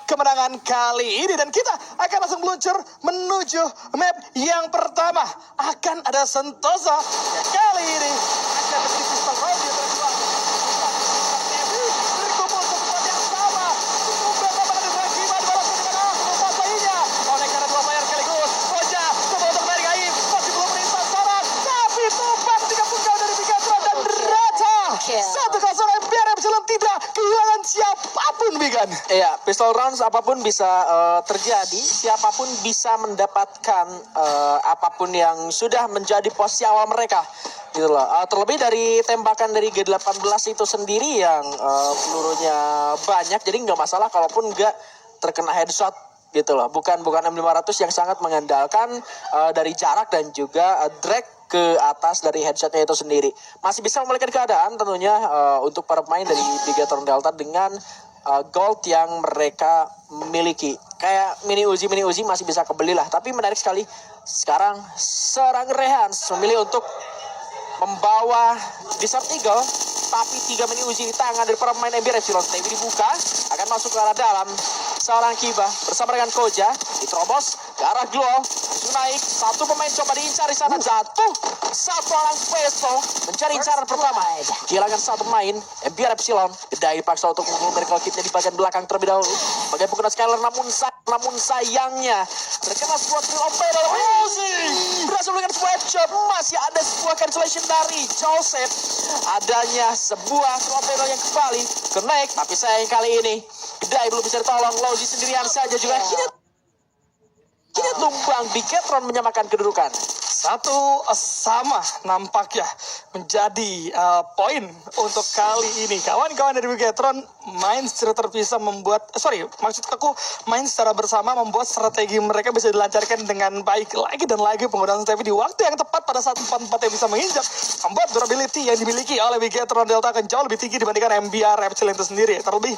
kemenangan kali ini. Dan kita akan langsung meluncur menuju map yang pertama. Akan ada Sentosa yang kali ini akan menjadi pistol round di antara dua. Berkumpul ke tempat yang sama. Sumbang apakah ada Dragima di bawah dengan menguasainya. Oleh karena dua player sekaligus. Koja coba untuk menarik Aim. Masih belum menemukan sasaran. Tapi tumpang ketika punggaw dari Bigatron dan Rata. 1-0 MBR Epsilon tidak kehilangan siapapun, Bigan. Iya, pistol rounds apapun bisa terjadi, siapapun bisa mendapatkan apapun yang sudah menjadi posisi awal mereka. Gitu loh. Terlebih dari tembakan dari G18 itu sendiri yang pelurunya banyak, jadi nggak masalah kalaupun nggak terkena headshot gitu loh. Bukan M500 yang sangat mengandalkan dari jarak dan juga drag ke atas dari headshotnya itu sendiri. Masih bisa memulihkan keadaan tentunya untuk para pemain dari Bigatron Delta dengan gold yang mereka miliki. Kayak mini Uzi masih bisa kebeli lah. Tapi menarik sekali sekarang seorang Rehans memilih untuk membawa Desert Eagle, tapi 3 mini Uzi di tangan dari para pemain MBR Epsilon. Tapi dibuka, akan masuk ke arah dalam. Seorang Kiba bersama dengan Koja diterobos ke arah Glow, langsung naik. Satu pemain coba diincar di sana, jatuh. Satu orang Pesto mencari incaran pertama. Kehilangan satu pemain MBR Epsilon. Gedai paksa untuk mengumpul medical kitnya di bagian belakang terlebih dahulu. Bagai pengguna Skyler namun sayangnya terkena sebuah kill OP dari Uzi. Berhasil memberikan sebuah headshot. Masih ada sebuah cancellation dari Joseph. Adanya sebuah kill OP yang kembali kenaik, tapi sayang kali ini Gedai belum bisa ditolong. Lauzi sendirian saja juga. Kini tumbang Bigatron menyamakan kedudukan. Satu sama nampaknya menjadi poin untuk kali ini. Kawan-kawan dari Bigatron main secara terpisah maksud aku main secara bersama membuat strategi mereka bisa dilancarkan dengan baik lagi dan lagi. Penggunaan strategi di waktu yang tepat pada saat 4-4 yang bisa menginjak membuat durability yang dimiliki oleh Bigatron Delta akan jauh lebih tinggi dibandingkan MBR Epsilon itu sendiri. Terlebih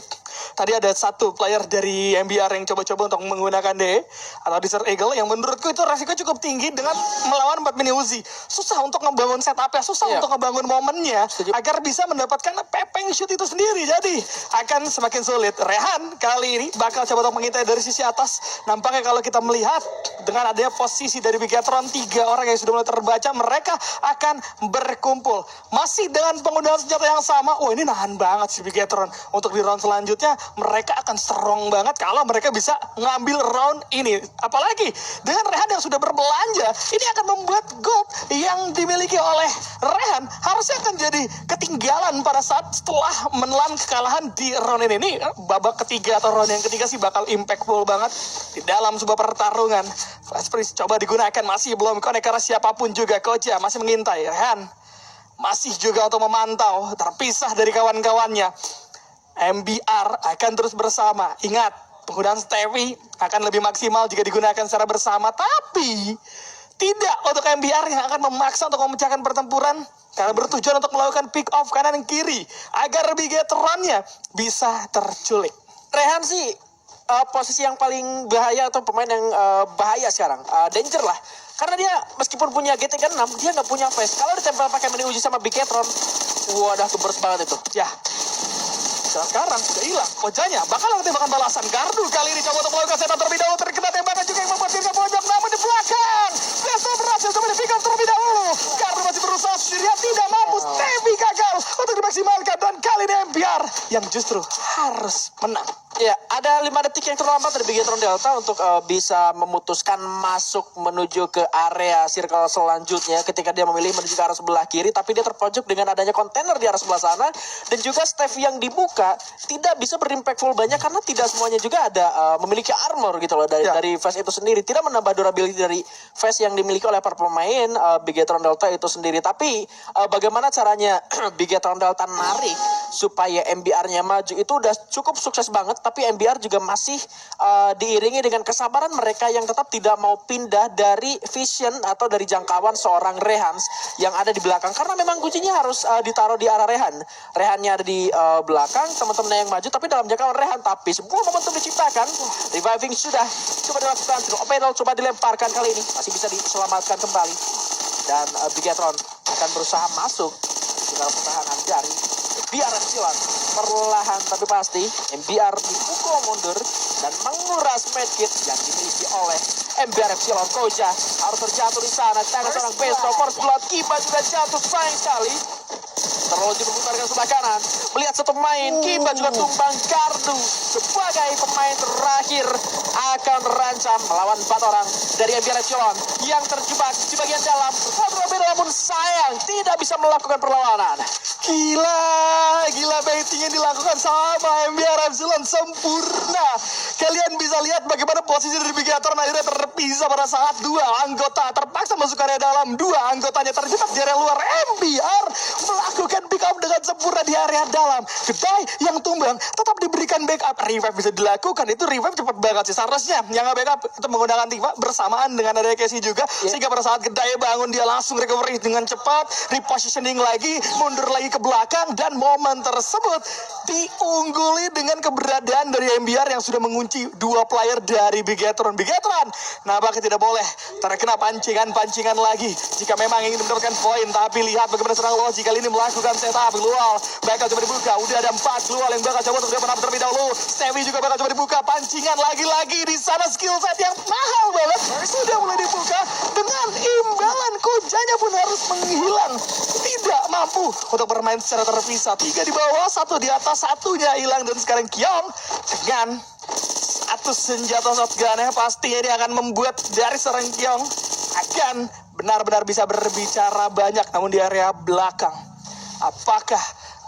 tadi ada satu player dari MBR yang coba-coba untuk menggunakan DE atau Desert Eagle yang menurutku itu resiko cukup tinggi dengan melawan 4 mini Uzi. Susah untuk ngebangun setupnya, susah untuk ngebangun momennya agar bisa mendapatkan pepeng shoot itu sendiri. Jadi akan semakin sulit. Rehan kali ini bakal coba untuk mengintai dari sisi atas. Nampaknya kalau kita melihat dengan adanya posisi dari Bigatron, 3 orang yang sudah mulai terbaca, mereka akan berkumpul. Masih dengan penggunaan senjata yang sama. Oh, ini nahan banget si Bigatron. Untuk di round selanjutnya mereka akan strong banget kalau mereka bisa ngambil round ini. Apalagi dengan Rehan yang sudah berbelanja, ini akan membuat gold yang dimiliki oleh Rehan harusnya akan jadi ketinggalan pada saat setelah menelan kekalahan di round ini. Ini babak ketiga atau round yang ketiga sih bakal impactful banget di dalam sebuah pertarungan. Flash Freeze coba digunakan, masih belum connect karena siapapun juga. Koja masih mengintai. Rehan masih juga untuk memantau, terpisah dari kawan-kawannya. MBR akan terus bersama. Ingat, penggunaan Stevie akan lebih maksimal jika digunakan secara bersama. Tapi tidak untuk MBR yang akan memaksa untuk memecahkan pertempuran karena bertujuan untuk melakukan pick off kanan dan kiri agar Bigatronnya bisa terculik. Rehan sih posisi yang paling bahaya atau pemain yang bahaya sekarang. Danger lah. Karena dia meskipun punya GT6, dia nggak punya face. Kalau ditempel pakai mini Uzi sama Bigatron, wadah gebers banget itu. Ya. Dan sekarang sudah hilang. Kojanya bakal ada tembakan balasan. Gardu kali ini coba untuk melakukan setan terlebih dahulu. Terkena tembakan juga yang membuat dirinya pojok. Namun di belakang Besto berhasil coba di pick up terlebih dahulu. Gardu masih berusaha sendirian, tidak mampu. Stevie gagal untuk dimaksimalkan. Dan kali ini MBR yang justru harus menang. Ya, ada 5 detik yang terlambat dari Bigatron Delta untuk bisa memutuskan masuk menuju ke area circle selanjutnya ketika dia memilih menuju ke arah sebelah kiri, tapi dia terpojok dengan adanya kontainer di arah sebelah sana dan juga Steph yang dibuka tidak bisa berimpactful banyak karena tidak semuanya juga ada memiliki armor gitu loh dari face itu sendiri, tidak menambah durability dari face yang dimiliki oleh para pemain Bigatron Delta itu sendiri. Tapi bagaimana caranya Bigatron Delta narik supaya MBR-nya maju itu udah cukup sukses banget. Tapi MBR juga masih diiringi dengan kesabaran mereka yang tetap tidak mau pindah dari vision atau dari jangkauan seorang Rehans yang ada di belakang. Karena memang kuncinya harus ditaruh di arah Rehan. Rehannya ada di belakang, teman-temannya yang maju, tapi dalam jangkauan Rehan. Tapi sebuah momentum diciptakan. Reviving sudah coba dilakukan. Opedal coba dilemparkan kali ini. Masih bisa diselamatkan kembali. Dan Bigatron akan berusaha masuk di dalam pertahanan dari MBR Epsilon. Perlahan tapi pasti MBR dipukul mundur dan menguras medkit yang dimiliki oleh MBR Epsilon. Koja harus terjatuh di sana. Tangan seorang Besto, First Blood, Kiba juga jatuh, sayang sekali. Terlonjak memutarkan sebelah kanan. Melihat satu pemain, Kiba juga tumbang. Gardu sebagai pemain terakhir akan terancam melawan 4 orang dari MBR Epsilon yang terjebak di bagian dalam. Satu berbeda namun sayang tidak bisa melakukan perlawanan. Gila baitingnya dilakukan sama MBR Epsilon sempurna. Kalian bisa lihat bagaimana posisi dari Bigatron akhirnya terpisah pada saat 2 anggota terpaksa masuk area dalam, 2 anggotanya terjebak di area luar. MBR melakukan pick up dengan sempurna di area dalam. Gedai yang tumbang tetap diberikan backup. Revive bisa dilakukan, itu revive cepat banget sih. Seharusnya yang backup itu menggunakan Tifa bersamaan dengan ada Casey juga, sehingga pada saat Gedai bangun dia langsung recovery dengan cepat, repositioning lagi, mundur lagi ke belakang, dan momen tersebut diungguli dengan keberadaan dari MBR yang sudah mengunci 2 player dari Bigatron. Nampaknya tidak boleh terkena pancingan lagi jika memang ingin mendapatkan poin. Tapi lihat bagaimana serang Logi kali ini melakukan setup. Lual bakal coba dibuka, udah ada 4 Lual yang bakal coba untuk dia terlebih dahulu. Stevie juga bakal coba dibuka, pancingan lagi-lagi di sana, skill set yang mahal banget sudah mulai dibuka dengan imbalan. Kojanya pun harus menghilang, tidak mampu untuk bermain secara terpisah. 3 di bawah, 1 di atas, satunya hilang. Dan sekarang Kyong dengan satu senjata shotgunnya pastinya ini akan membuat dari seorang Kyong akan benar-benar bisa berbicara banyak. Namun di area belakang, apakah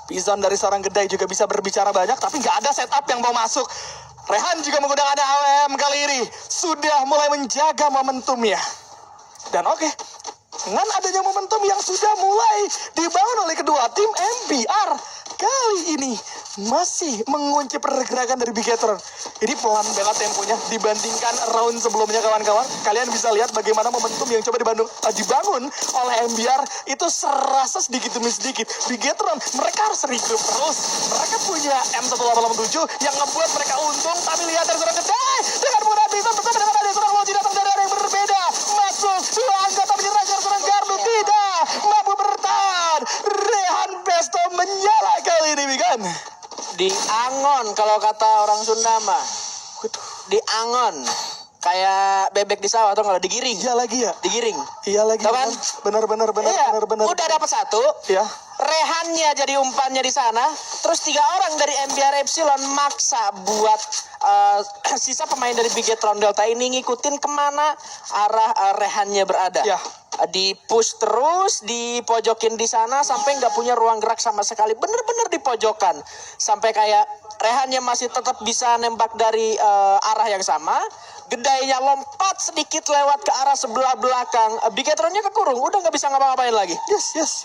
Bison dari seorang Gedai juga bisa berbicara banyak? Tapi nggak ada setup yang mau masuk. Rehan juga menggunakan AWM kali ini sudah mulai menjaga momentumnya. Dan oke, dengan adanya momentum yang sudah mulai dibangun oleh kedua tim, MBR kali ini masih mengunci pergerakan dari Bigatron. Ini pelan banget temponya dibandingkan round sebelumnya, kawan-kawan. Kalian bisa lihat bagaimana momentum yang coba dibangun oleh MBR itu serasa sedikit demi sedikit. Bigatron mereka harus regroup terus. Mereka punya M1887 yang membuat mereka untung. Tapi lihat dari seorang Gedai dengan mudah bisa bersama dengan ada seorang Logi datang dari area yang berbeda. Masuk 2 anggota menyerang seorang Gardu tidak mampu bertahan. Rehan Besto menyala kali ini, Bigan. Diangon kalau kata orang Sunda mah. Diangon. Kayak bebek di sawah atau kalau digiring. Iya lagi ya. Digiring. Iya lagi. Tahu kan? Benar. Iya. Udah dapat 1. Ya. Rehannya jadi umpannya di sana. Terus 3 orang dari MBR Epsilon maksa buat sisa pemain dari Bigatron Delta ini ngikutin kemana arah rehannya berada. Ya. Di push terus, dipojokin di sana sampai nggak punya ruang gerak sama sekali. Bener-bener di pojokan. Sampai kayak rehannya masih tetap bisa nembak dari arah yang sama. Gedainya lompat sedikit lewat ke arah sebelah belakang. Bigatronnya kekurung, udah nggak bisa ngapa-ngapain lagi. Yes.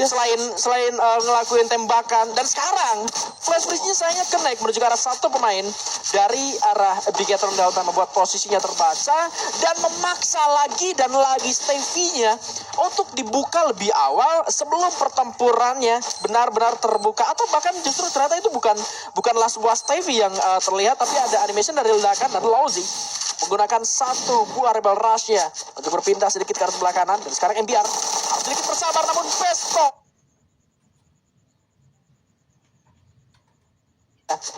Selain ngelakuin tembakan. Dan sekarang flash freeze-nya sayangnya connect menuju ke arah 1 pemain dari arah Bigatron Delta, membuat posisinya terbaca dan memaksa lagi dan lagi Stevie-nya untuk dibuka lebih awal sebelum pertempurannya benar-benar terbuka. Atau bahkan justru ternyata itu bukanlah sebuah Stevie yang terlihat, tapi ada animation dari ledakan dan Lozi menggunakan 1 buah Rebel Rush-nya untuk berpindah sedikit ke arah sebelah kanan. Dan sekarang MBR harus sedikit bersabar, namun Besto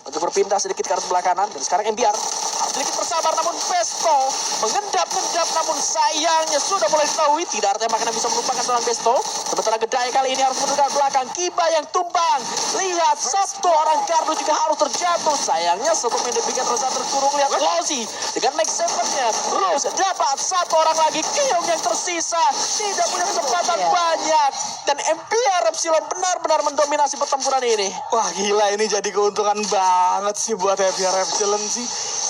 untuk berpindah sedikit ke arah sebelah kanan. Dan sekarang MBR harus sedikit bersabar, namun Besto mengendap-endap, namun sayangnya sudah mulai diketahui tidak ada tembakan yang bisa melupakan seorang Besto. Sementara Gedai kali ini harus menundukkan belakang. Kiba yang tumbang. Lihat 1 orang Gardu juga harus terjatuh. Sayangnya 1 pemain dari Bigatron saat terkurung. Lihat Lozi dengan Max 7-nya. Terus dapat 1 orang lagi. Kyong yang tersisa tidak punya kesempatan banyak. Dan MBR Epsilon benar-benar mendominasi pertempuran ini. Wah gila, ini jadi keuntungan banget sih buat MBR Epsilon sih.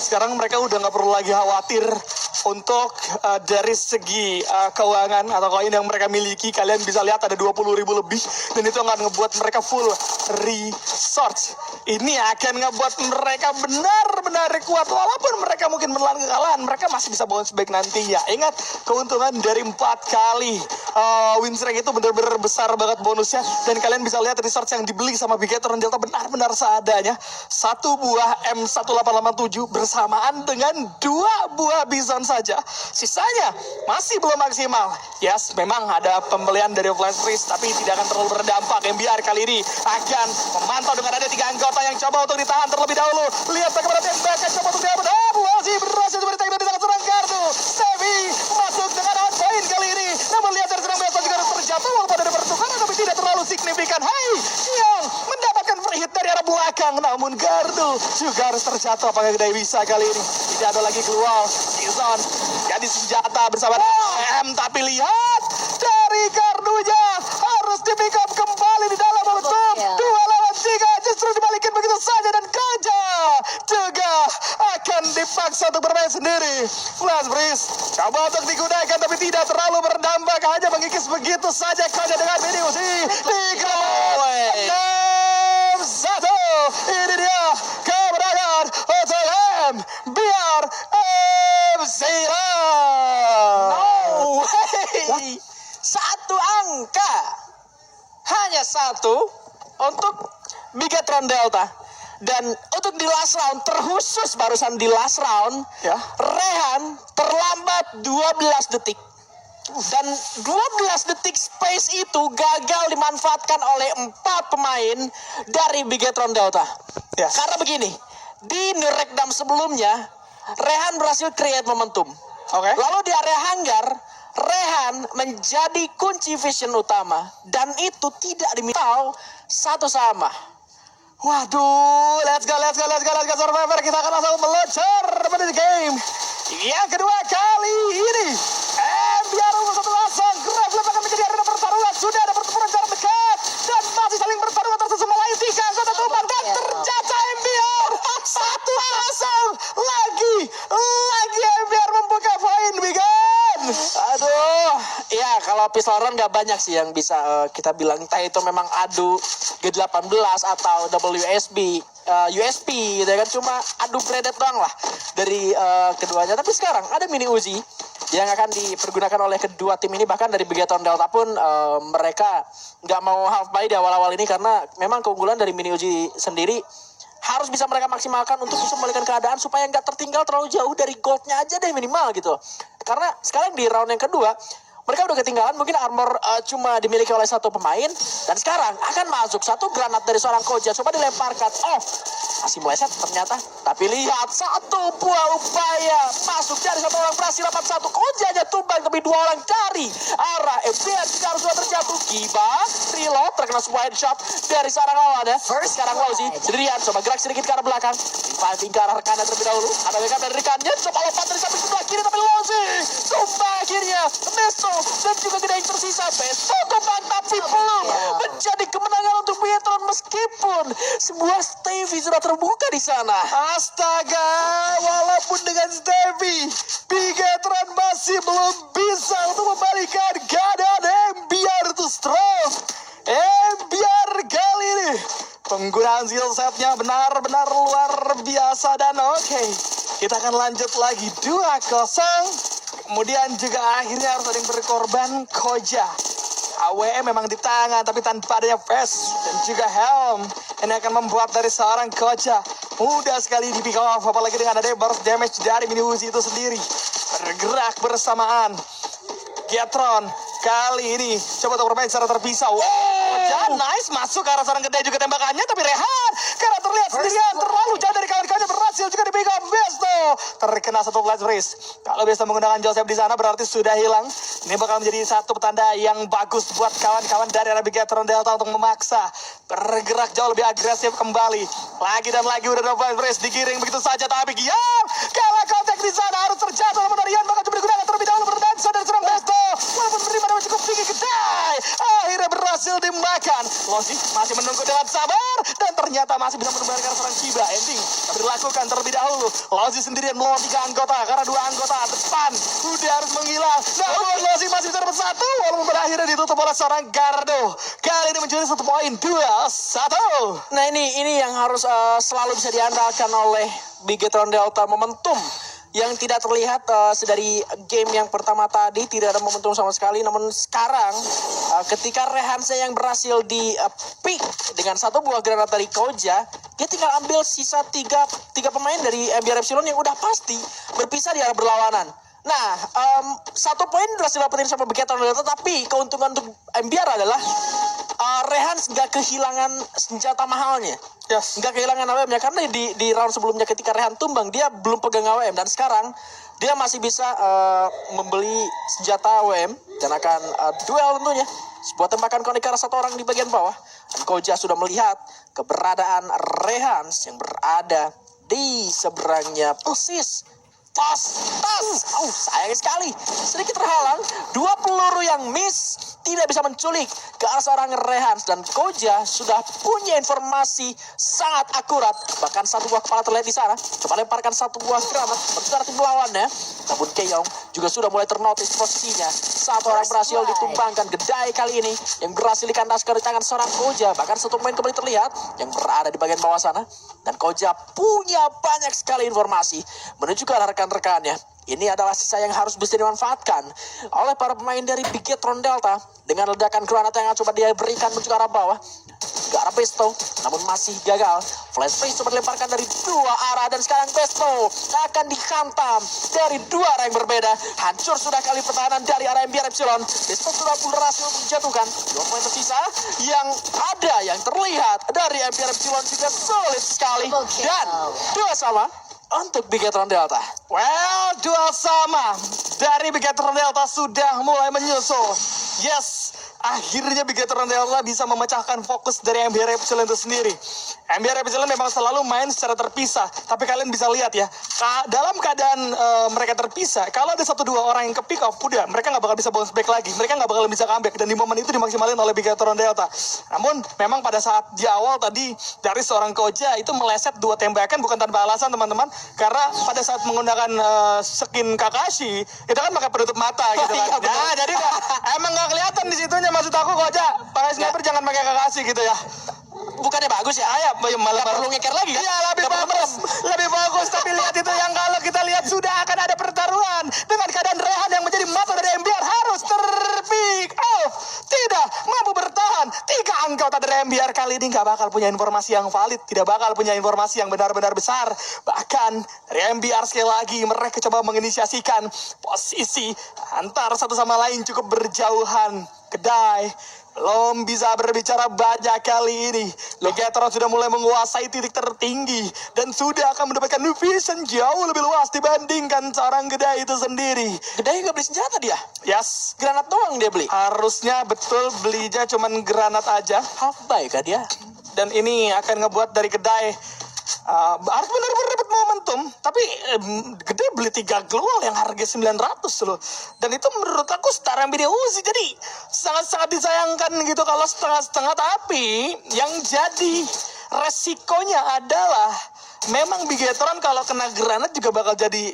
Sekarang mereka udah nggak perlu lagi khawatir untuk dari segi keuangan atau koin yang mereka miliki. Kalian bisa lihat ada 20.000 lebih, dan itu akan ngebuat mereka full resource. Ini akan ngebuat mereka benar-benar kuat. Walaupun mereka mungkin menelan kekalahan, mereka masih bisa bounce back nantinya. Ingat, keuntungan dari 4 kali win streak itu benar-benar besar banget bonusnya. Dan kalian bisa lihat resource yang dibeli sama Bigatron Delta benar-benar seadanya. 1 buah M1887 bersamaan dengan 2 buah Bison saja. Sisanya masih belum maksimal. Yes, memang ada pembelian dari Flash Freeze, tapi tidak akan terlalu berdampak. MBR kali ini akan memantau dengan ada 3 anggota yang coba untuk ditahan terlebih dahulu. Lihat bagaimana tembakan coba untuk diambil. terlalu signifikan. Hai, yang mendapatkan free hit dari arah belakang. Namun Gardu juga harus terjatuh. Apakah Gede bisa kali ini? Tidak ada lagi keluar. Season jadi senjata bersama M. Tapi lihat dari Gardunya harus di pick up kembali di dalam momentum 2 lawan 3. Justru dibalikin begitu saja dan Koja juga akan dipaksa untuk bermain sendiri. Flash Breeze coba untuk digunakan tapi tidak terlalu berdampak, hanya mengikis begitu saja Koja dengan mini uji 3-1. Ini dia kemenangan untuk M biar M Zira. No way. Satu angka, hanya satu untuk Bigetron Delta. Dan untuk di last round, terkhusus barusan di last round, Ya. Rehan terlambat 12 detik. Dan 12 detik space itu gagal dimanfaatkan oleh 4 pemain dari Bigetron Delta. Yes. Karena begini, di Nirekdam sebelumnya, Rehan berhasil create momentum. Oke. Lalu di area hanggar, Rehan menjadi kunci vision utama. Dan itu tidak diminta satu sama. Waduh, let's go Survivor. Kita akan langsung meluncur pada game yang kedua kali ini. Biar unggul 1-0. Graveland akan menjadi arena pertarungan. Sudah ada pertempuran jarak dekat dan masih saling bertarung antara sesama lain. 3 anggota tumbang dan terjatuh MBR 1-0 lagi MBR membuka poin Bigan. Aduh, ya kalau pistol run gak banyak sih yang bisa kita bilang. Entah itu memang adu G18 atau WSB, USP gitu ya kan. Cuma adu credit doang lah dari keduanya. Tapi sekarang ada mini Uzi yang akan dipergunakan oleh kedua tim ini. Bahkan dari Bigetron Delta pun mereka gak mau half buy di awal-awal ini. Karena memang keunggulan dari mini Uzi sendiri harus bisa mereka maksimalkan untuk bisa memulihkan keadaan supaya nggak tertinggal terlalu jauh dari goldnya aja deh minimal gitu. Karena sekarang di round yang kedua mereka udah ketinggalan, mungkin armor cuma dimiliki oleh satu pemain. Dan sekarang akan masuk satu granat dari seorang Koja. Coba dilemparkan. Oh, masih meleset ternyata. Tapi lihat, satu buah upaya masuk dari satu orang berhasil dapat satu. Koja aja tumbang, tapi 2 orang cari arah FBR. Jika harus sudah terjatuh. Kiba, reload, terkena sebuah headshot dari seorang lawan ya. Sekarang Lauzi sendirian, coba gerak sedikit ke arah belakang. Reviving ke arah rekannya terlebih dahulu. Ada backup dari rekannya, coba lompat dari samping sebelah kiri. Tapi Lauzi tumbang akhirnya. Besto dan juga tidak yang tersisa. Besto tumbang tapi belum menjadi kemenangan untuk Bigetron meskipun sebuah Stevie sudah terbuka di sana. Astaga, walaupun dengan Stevie, Bigetron masih belum bisa untuk membalikan keadaan MBR to strong. MBR kali ini penggunaan skill setnya benar-benar luar biasa. Dan oke, kita akan lanjut lagi 2-0. Kemudian juga akhirnya harus ada yang berkorban, Koja. AWM memang di tangan tapi tanpa adanya vest dan juga helm. Ini akan membuat dari seorang Koja mudah sekali di pick off, apalagi dengan ada burst damage dari mini Uzi itu sendiri. Bergerak bersamaan. Bigetron kali ini coba untuk bermain secara terpisah. Koja nice masuk ke arah seorang gede juga tembakannya, tapi Rehan karena terlihat sendirian terlalu jauh dari kawan-kawannya, berhasil juga di pick up. Besto terkena satu flash freeze. Kalau Besto menggunakan Joseph di sana berarti sudah hilang. Ini bakal menjadi satu petanda yang bagus buat kawan-kawan dari arah Bigetron Delta untuk memaksa bergerak jauh lebih agresif kembali. Lagi dan lagi udah ada flash freeze digiring begitu saja, tapi Giam kalah kontak di sana, harus terjatuh. Namun Rian bakal coba digunakan terlebih dahulu berdansa dari seorang Besto. Walaupun menerima damage cukup tinggi, kedai akhirnya berhasil dimakan. Lozi masih menunggu dengan sabar dan ternyata masih bisa menemukan seorang Kiba. Ending tapi dilakukan terlebih dahulu. Lozi sendirian melawan 3 anggota karena 2 anggota depan udah harus menghilang. Namun Lozi masih bisa dapat 1 walaupun berakhirnya ditutup oleh seorang Gardo. Kali ini mencuri 1 poin, 2-1. Nah ini yang harus selalu bisa diandalkan oleh Bigetron Delta, momentum yang tidak terlihat dari game yang pertama tadi, tidak ada momentum sama sekali. Namun sekarang ketika Rehansa yang berhasil di pick dengan 1 buah granat dari Koja, dia tinggal ambil sisa 3 pemain dari MBR Epsilon yang udah pasti berpisah di arah berlawanan. Nah, 1 poin berhasil dapetin sama Bigetron Delta, tapi keuntungan untuk MBR adalah Rehans nggak kehilangan senjata mahalnya. Yes. Nggak kehilangan AWM-nya karena di round sebelumnya ketika Rehan tumbang dia belum pegang AWM, dan sekarang dia masih bisa membeli senjata AWM dan akan duel tentunya. Sebuah tembakan konik ke arah satu orang di bagian bawah. Dan Koja sudah melihat keberadaan Rehans yang berada di seberangnya persis. Tas. Sayang sekali. Sedikit terhalang. 2 peluru yang miss tidak bisa menculik ke arah seorang Rehans, dan Koja sudah punya informasi sangat akurat. Bahkan satu buah kepala terlihat di sana. Coba lemparkan satu buah granat menuju arah tim lawannya. Namun Keong juga sudah mulai ternotis posisinya. Satu orang berhasil ditumbangkan. Gedai kali ini yang berhasil dikandaskan di tangan seorang Koja. Bahkan satu pemain kembali terlihat yang berada di bagian bawah sana. Dan Koja punya banyak sekali informasi menuju ke arah rekan-rekannya. Ini adalah sisa yang harus bisa dimanfaatkan oleh para pemain dari Bigetron Delta dengan ledakan granat yang coba dia berikan menuju ke arah bawah. Ke arah Besto, namun masih gagal. Flash freeze coba dilemparkan dari 2 arah, dan sekarang Besto akan dihantam dari 2 arah yang berbeda. Hancur sudah kali pertahanan dari arah MBR Epsilon. Besto sudah berhasil menjatuhkan 2 pemain tersisa yang ada, yang terlihat dari MBR Epsilon juga sulit sekali. Dan 2 sama untuk Bigetron Delta. Well, 2 sama dari Bigetron Delta sudah mulai menyusul. Yes, akhirnya Bigetron Delta bisa memecahkan fokus dari MBR Epsilon itu sendiri. MBR Epsilon memang selalu main secara terpisah, tapi kalian bisa lihat ya, dalam keadaan mereka terpisah, kalau ada 1-2 orang yang ke pick off, udah mereka nggak bakal bisa bounce back lagi, mereka nggak bakal bisa comeback, dan di momen itu dimaksimalin oleh Bigetron Delta. Namun memang pada saat di awal tadi dari seorang Koja itu meleset 2 tembakan bukan tanpa alasan teman-teman, karena pada saat menggunakan skin Kakashi itu kan pakai penutup mata gitu kan. Nah, jadi emang nggak kelihatan di situnya, maksud aku Koja pakai sniper jangan pakai Kakashi gitu ya. Bukannya bagus ya? Malah perlu ngeker lagi kan? Iya, lebih bagus. Tapi lihat itu, yang kalau kita lihat sudah akan ada pertaruhan dengan keadaan Rehan yang menjadi mata dari MBR harus terpick off, tidak mampu bertahan. 3 anggota dari MBR kali ini nggak bakal punya informasi yang valid, tidak bakal punya informasi yang benar-benar besar. Bahkan dari MBR sekali lagi mereka coba menginisiasikan posisi antar satu sama lain cukup berjauhan. Kedai belum bisa berbicara banyak kali ini. Bigetron sudah mulai menguasai titik tertinggi dan sudah akan mendapatkan vision jauh lebih luas dibandingkan seorang Gedai itu sendiri. Gedai nggak beli senjata dia? Yes, Granat doang dia beli. harusnya betul belinya cuman granat aja. Half buy kah dia? Dan ini akan ngebuat dari Gedai harus benar-benar dapat momentum. Tapi Gede beli 3 global yang harga 900 loh. Dan itu menurut aku setara video Uzi. Jadi sangat-sangat disayangkan gitu kalau setengah-setengah. Tapi yang jadi resikonya adalah memang Bigetron kalau kena granat juga bakal jadi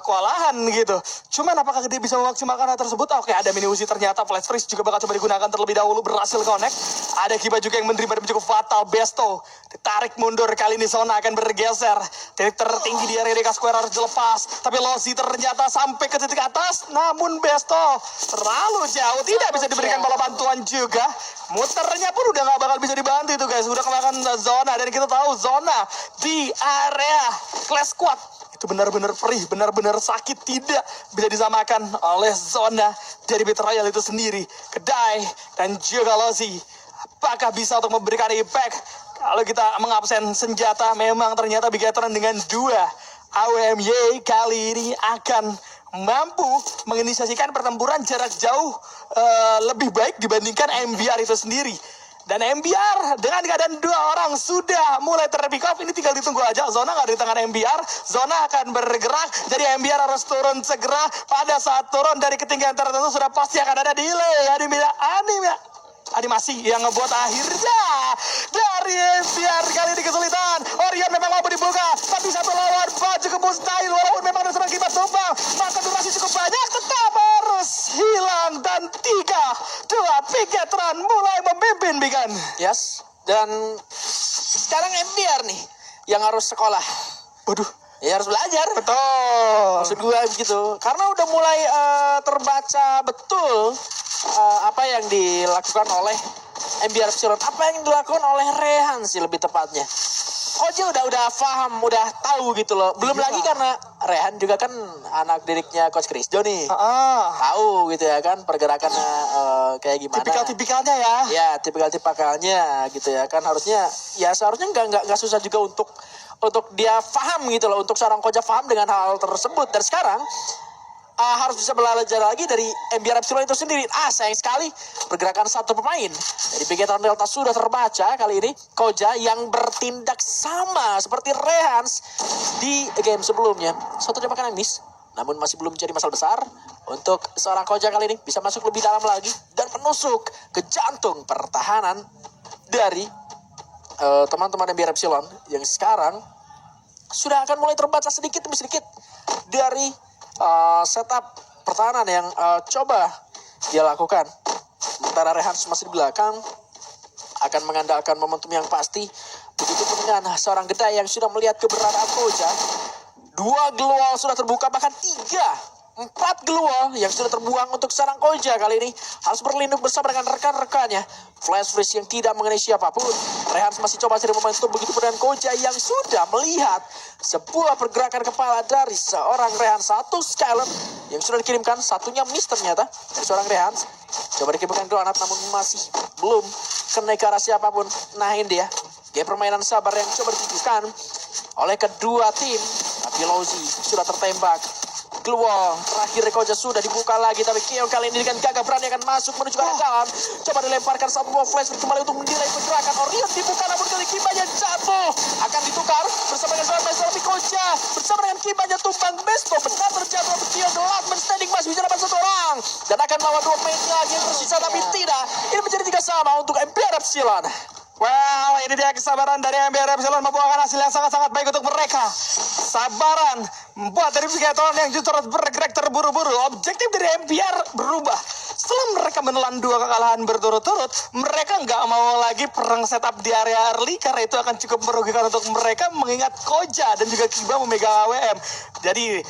kewalahan gitu. Cuman apakah dia bisa memaksimalkan hal tersebut? Oke, ada mini Uzi, ternyata flash freeze juga bakal coba digunakan terlebih dahulu, berhasil connect. Ada Kiba juga yang menerima cukup fatal. Besto ditarik mundur, kali ini Zona akan bergeser. Titik tertinggi di area Reka Square harus dilepas, tapi Lozi ternyata sampai ke titik atas. Namun Besto terlalu jauh, tidak bisa diberikan bola bantuan juga. Muternya pun udah gak bakal bisa dibantu itu guys. Udah kemakan Zona, dan kita tahu Zona di area Clash Squad itu benar-benar perih, benar-benar sakit, tidak bisa disamakan oleh Zona dari Battle Royale itu sendiri. Kedai dan juga Lozi, apakah bisa untuk memberikan impact? Kalau kita mengabsen senjata, memang ternyata Bigetron dengan 2 AWMY kali ini akan mampu menginisiasikan pertempuran jarak jauh lebih baik dibandingkan MBR itu sendiri. Dan MBR dengan keadaan 2 orang sudah mulai terpick off. Ini tinggal ditunggu aja. Zona nggak di tangan MBR. Zona akan bergerak. Jadi MBR harus turun segera. Pada saat turun dari ketinggian tertentu sudah pasti akan ada delay. Animasi yang ngebuat akhirnya dari MBR kali ini kesulitan. Orion memang mampu dibuka, tapi 1 lawan 4 cukup mustahil. Walaupun memang ada seorang Kibat tumbang, maka durasi cukup banyak, tetap harus hilang. Dan 3-2 Bigetron mulai memimpin Bigan. Yes. Dan sekarang MBR nih yang harus sekolah. Waduh, Ya harus belajar. betul. Maksud gue gitu. Karena udah mulai terbaca betul apa yang dilakukan oleh MBR Epsilon. Apa yang dilakukan oleh Rehan sih lebih tepatnya. Koji udah paham, udah tahu gitu loh. Belum Iya. lagi karena Rehan juga kan anak didiknya Coach Chrisjo nih. Ah, Tahu gitu ya kan pergerakannya kayak gimana. tipikal-tipikalnya ya. Ya, tipikal-tipikalnya gitu ya kan harusnya ya seharusnya nggak susah juga untuk dia paham gitu loh, untuk seorang Koja paham dengan hal tersebut. Dan sekarang harus bisa belajar lagi dari MBR Epsilon itu sendiri. Sayang sekali pergerakan satu pemain dari Bigetron Delta sudah terbaca kali ini. Koja yang bertindak sama seperti Rehans di game sebelumnya. Suatu tembakan yang miss, namun masih belum jadi masalah besar untuk seorang Koja kali ini. Bisa masuk lebih dalam lagi dan menusuk ke jantung pertahanan dari teman-teman MBR Epsilon yang sekarang sudah akan mulai terbaca sedikit demi sedikit dari setup pertahanan yang coba dia lakukan. Sementara Rehans masih di belakang akan mengandalkan momentum yang pasti. Begitu pun dengan seorang Gedai yang sudah melihat keberadaan Koja. 2 global sudah terbuka, bahkan 4 global yang sudah terbuang untuk seorang Koja kali ini. Harus berlindung bersama dengan rekan-rekannya. Flash freeze yang tidak mengenai siapapun. Rehans masih coba cari momentum. Begitu pun dengan Koja yang sudah melihat sebuah pergerakan kepala dari seorang Rehans. 1 Skyler yang sudah dikirimkan, satunya miss ternyata dari seorang Rehans. Coba dikirimkan granat namun masih belum kena ke arah siapapun. Nah ini dia game permainan sabar yang coba ditunjukkan oleh kedua tim. Tapi Lozi sudah tertembak. Keluar terakhir Koja sudah dibuka lagi, tapi Keon kali ini dengan gagah berani akan masuk menuju ke arah jalan. Coba dilemparkan satu buah flash kembali untuk mendelay pergerakan. Orion dibuka namun kali Kibanya jatuh. Akan ditukar bersama dengan seorang Besto, tapi Koja bersama dengan Kibanya tumbang. Besto benar terjatuh, tapi Keon Latman standing masih bisa dapat 1 orang dan akan melawan 2 pemainnya lagi yang tersisa, tapi tidak. Ini menjadi 3 sama untuk MBR Epsilon. Wow, ini dia kesabaran dari MBR Epsilon membuahkan hasil yang sangat-sangat baik untuk mereka. Sabaran membuat dari Bigetron yang justru bergerak terburu-buru. Objektif dari MBR berubah. Setelah mereka menelan 2 kekalahan berturut-turut, mereka nggak mau lagi perang setup di area early karena itu akan cukup merugikan untuk mereka mengingat Koja dan juga Kiba memegang AWM. Jadi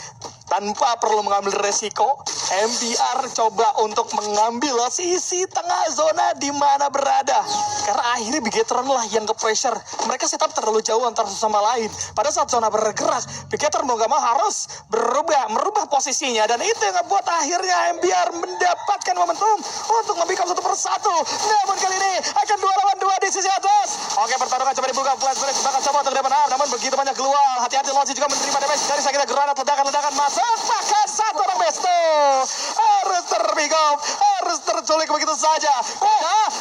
tanpa perlu mengambil resiko, MBR coba untuk mengambil sisi tengah zona di mana berada. Karena akhirnya Bigetron lah yang ke pressure. Mereka setup terlalu jauh antar satu sama lain. Pada saat zona bergerak, Bigetron mau gak mau harus merubah posisinya. Dan itu yang membuat akhirnya MBR mendapatkan momentum untuk membackup 1 persatu. Namun kali ini akan 2 lawan 2 di sisi atas. Oke, pertarungan coba dibuka. Flash break bakal coba untuk depan. Namun begitu banyak keluar. Hati-hati Lozi juga menerima damage dari sakitnya granat. Ledakan masuk. Bahkan 1 orang Besto harus terpick-up, harus terculik begitu saja.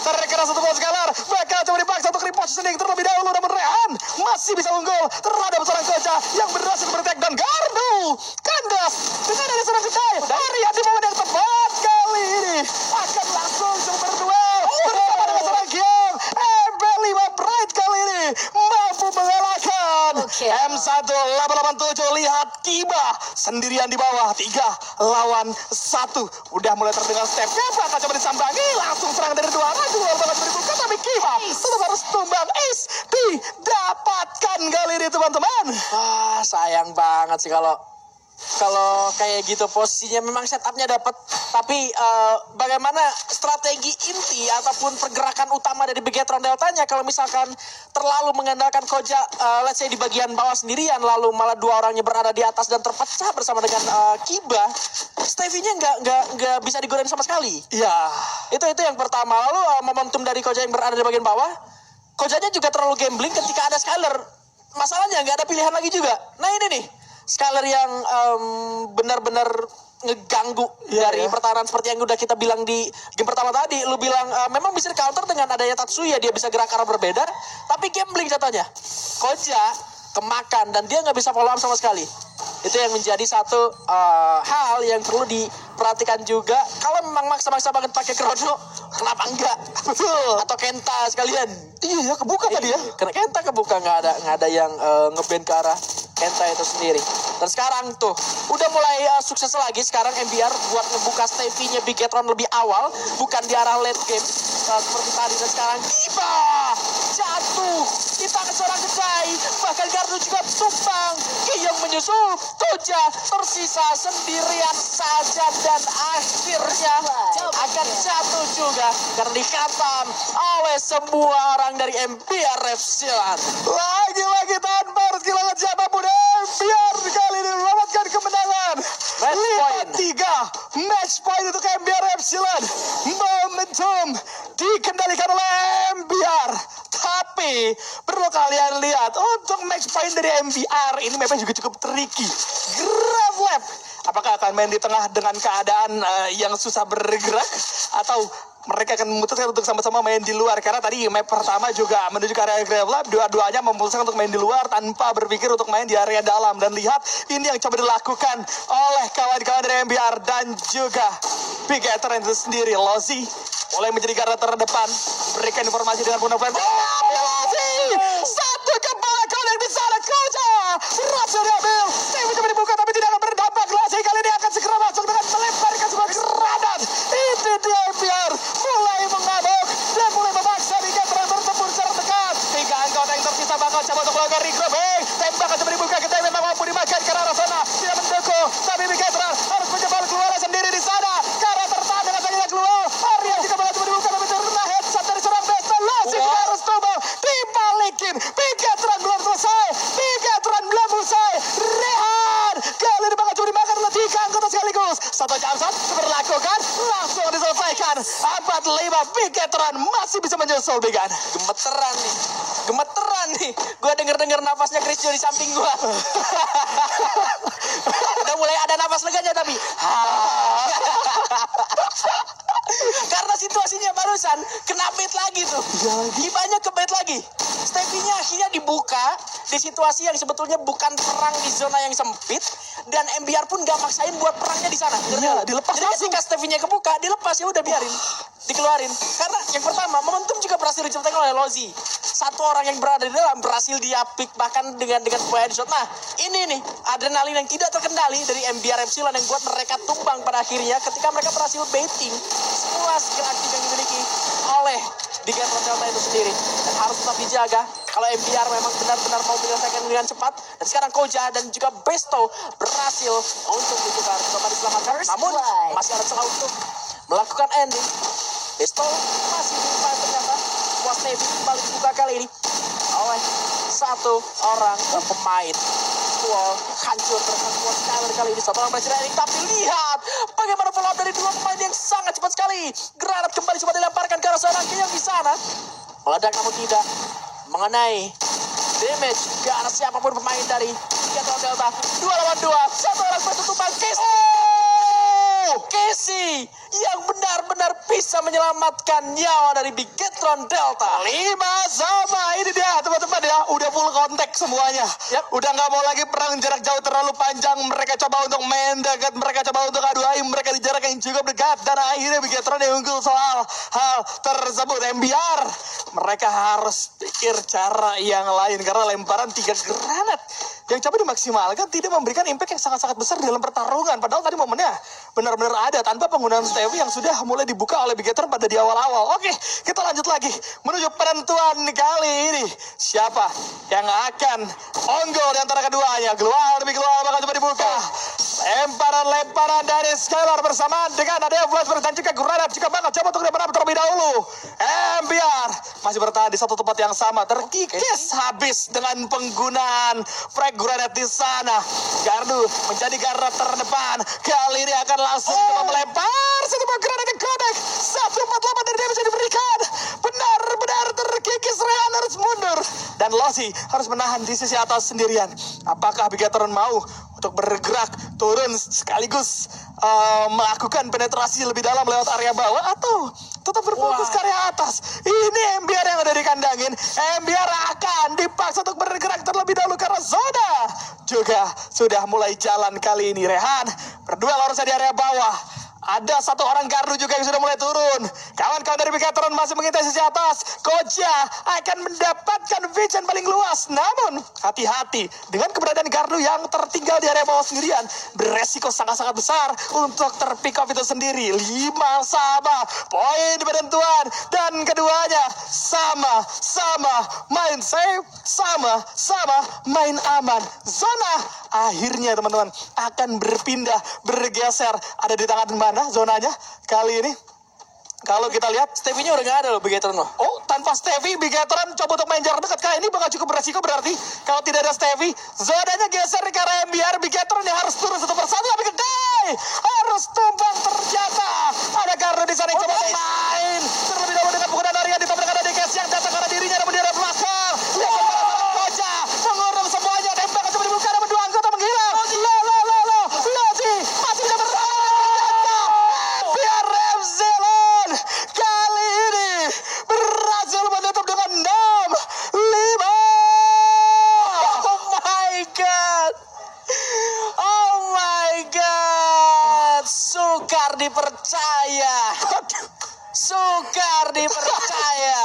Terkena 1 buah scalar. Bakal coba dipaksa untuk repositioning terlebih dahulu. Namun Rehan masih bisa unggul terhadap seorang Koja yang berhasil bertek dan gardu kandas dengan ada seorang Gedai. Arian di momen yang tepat kali ini akan langsung berduel bersama dengan seorang Giong. MP5 Bright kali ini mampu mengalahkan M1887. Lihat Kiba sendirian di bawah, 3 lawan 1. Udah mulai terdengar stepnya, bakal coba disambangi, langsung serang dari 2 arah. Luar banget berbuka, tapi Kiba tetap harus tumbang. Ace didapatkan kali ini teman-teman. Sayang banget sih kalau kayak gitu posisinya. Memang setupnya dapat, tapi bagaimana strategi inti ataupun pergerakan utama dari Bigetron Deltanya kalau misalkan terlalu mengandalkan Koja let's say di bagian bawah sendirian, lalu malah 2 orangnya berada di atas dan terpecah bersama dengan Kiba, Stevie-nya nggak bisa digodain sama sekali. Iya. Itu yang pertama. Lalu momentum dari Koja yang berada di bagian bawah, Kojanya juga terlalu gambling ketika ada Skyler. Masalahnya nggak ada pilihan lagi juga. Nah ini nih Skyler yang benar-benar ngeganggu dari pertahanan seperti yang udah kita bilang di game pertama tadi. Lu bilang memang bisa counter dengan adanya Tatsuya, dia bisa gerak arah berbeda, tapi gambling jatuhnya. Koja kemakan dan dia nggak bisa follow up sama sekali. Itu yang menjadi satu hal yang perlu diperhatikan juga. Kalau memang maksa-maksa banget pakai Chrono, kenapa enggak? Betul. Atau Kenta sekalian. Iya, kebuka tadi ya. Karena Kenta kebuka, nggak ada yang ngeband ke arah Kenta itu sendiri. Dan sekarang tuh udah mulai sukses lagi sekarang MBR buat ngebuka Stevie-nya Bigetron lebih awal, bukan di arah late game seperti tadi. Dan sekarang Kiba jatuh di tangan seorang Gedai, bahkan Gardu juga tumbang. Yang menyusul Koja tersisa sendirian saja dan akhirnya akan jatuh juga karena dikhatam oleh semua orang dari MBR Epsilon. lagi-lagi tanpa harus kehilangan siapapun. MBR kali ini mendapatkan kemenangan. Match point. 5-3 match point untuk MBR Epsilon. Momentum dikendalikan oleh MBR. Tapi perlu kalian lihat untuk match point dari MBR ini memang juga cukup tricky. Grab Lab apakah akan main di tengah dengan keadaan yang susah bergerak atau mereka akan memutuskan untuk sama-sama main di luar? Karena tadi map pertama juga menuju ke area Grab Lab, dua-duanya memutuskan untuk main di luar tanpa berpikir untuk main di area dalam. Dan lihat ini yang coba dilakukan oleh kawan-kawan dari MBR dan juga Big Ether itu sendiri. Lozi mulai menjadi garda terdepan, berikan informasi dengan penuh-penuh. Lozi satu kepala konek di sana, Koja berhasil diambil. Steve coba dibuka tapi tidak akan berdampak. Lozi kali ini akan segera masuk dengan melemparkan sebuah granat. Itu dia MBR mulai mengamuk dan mulai memaksa Big Ether bertempur secara tekan. Tiga anggota yang tersisa bakal coba untuk melakukan regrouping. Tembakan coba dibuka ke TM memang mampu dimakan ke arah sana, tidak mendukung. Tapi Big Ether harus mencoba keluar sendiri di sana. Karena tertahan dengan sakitnya keluar. Arya juga bakal coba dibuka tapi terkena headshot dari seorang Besta. Lozi juga harus tumbang. Dibalikin. Big Ether belum selesai. Big Ether belum usai. Rehan kali ini bakal coba dimakan oleh tiga anggota sekaligus. Satu jam shot diberlakukan, langsung diselesaikan. 4-5 Big Ether masih bisa menyusul Bigan. Gemeteran nih. Gue denger nafasnya Chris Jo di samping gue. Udah mulai ada nafas leganya tapi. Karena situasinya barusan kena bait lagi tuh. Gibanya ke bait lagi. Stevie-nya akhirnya dibuka di situasi yang sebetulnya bukan perang di zona yang sempit, dan MBR pun gak maksain buat perangnya di sana. Iya, dilepas jadi ketika Stevie-nya kebuka, dilepas ya udah biarin. Dikeluarin. Karena yang pertama, momentum juga berhasil diciptakan oleh Lozi. Satu orang yang berada di dalam berhasil dia pick bahkan dengan sebuah headshot. Nah, ini nih adrenalin yang tidak terkendali dari MBR Epsilon yang buat mereka tumbang pada akhirnya ketika mereka berhasil baiting semua skill aktif yang dimiliki oleh Big Ether Delta itu sendiri, dan harus tetap dijaga kalau MBR memang benar-benar mau menyelesaikan dengan cepat. Dan sekarang Koja dan juga Besto berhasil untuk ditukar, coba diselamatkan, namun masih ada celah untuk melakukan ending. Besto masih dilupakan ternyata. Was Navy kembali dibuka kali ini oleh satu orang pemain. Wall hancur terhadap Squad Skyler kali ini. Satu orang presiden ini, tapi lihat bagaimana follow up dari dua pemain yang sangat cepat sekali. Granat kembali coba dilemparkan ke arah seorang yang di sana. Meledak namun tidak mengenai damage ke arah siapapun pemain dari Getro Delta. 2 lawan 2. Satu orang bertutupan. Casey yang benar-benar bisa menyelamatkan nyawa dari Big Getron Delta. 5 sama, ini dia teman-teman ya, udah full kontak semuanya. Udah nggak mau lagi perang jarak jauh terlalu panjang. Mereka coba untuk main dekat, mereka coba untuk adu aim, mereka di jarak yang cukup dekat, dan akhirnya Big Getron yang unggul soal hal tersebut. MBR mereka harus pikir cara yang lain karena lemparan 3 granat yang coba dimaksimalkan tidak memberikan impact yang sangat-sangat besar dalam pertarungan. Padahal tadi momennya benar-benar ada tanpa penggunaan Stevie yang sudah mulai dibuka oleh Big Ether pada di awal-awal. Oke, kita lanjut lagi menuju penentuan kali ini. Siapa yang akan unggul di antara keduanya? Keluar bakal coba dibuka. Lemparan dari Skylar bersamaan dengan ada Flash dan juga granat juga bakal coba untuk dimenang terlebih dahulu. MBR masih bertahan di satu tempat yang sama, terkikis habis dengan penggunaan frag granat di sana. Gardu menjadi garda terdepan. Kali ini akan langsung coba melempar satu granat yang konek. 148 dari damage yang diberikan. Benar-benar terkikis. Rehan harus mundur dan Lozi harus menahan di sisi atas sendirian. Apakah Big Ether mau untuk bergerak turun sekaligus melakukan penetrasi lebih dalam lewat area bawah, atau tetap berfokus ke area atas? Ini MBR yang ada dikandangin. MBR akan dipaksa untuk bergerak terlebih dahulu karena zona juga sudah mulai jalan kali ini. Rehan berdua harusnya di area bawah. Ada satu orang gardu juga yang sudah mulai turun. Kawan-kawan dari Big Ether masih mengintai sisi atas. Koja akan mendapatkan vision paling luas. Namun hati-hati dengan keberadaan gardu yang tertinggal di area bawah sendirian. Beresiko sangat-sangat besar untuk terpick off itu sendiri. 5 sama. Poin penentuan. Dan keduanya sama-sama main safe. Sama-sama main aman. Zona akhirnya teman-teman akan berpindah, bergeser. Ada di tangan mana zonanya kali ini? Kalau kita lihat, Stevie-nya udah nggak ada loh Bigetron loh. oh, tanpa Stevie, Bigetron coba untuk main jarak dekat. Kali ini bakal cukup beresiko berarti. Kalau tidak ada Stevie, zonanya geser ke arah MBR. Bigetron yang harus turun satu persatu. Tapi kedai harus tumbang ternyata. Ada Gardo di sana yang coba main. Terlebih dahulu dengan penggunaan Arya di toprak ada DKS yang datang karena dirinya namun dia ada belakang. Lihat sekarang Koja mengurung semuanya. Tembakan coba dibuka namun dua anggota menghilang. Lozi masih bisa bertahan. MBR Epsilon kali ini berhasil menutup dengan 6-5. Oh my god. Oh my god. Sukar dipercaya. Sukar dipercaya.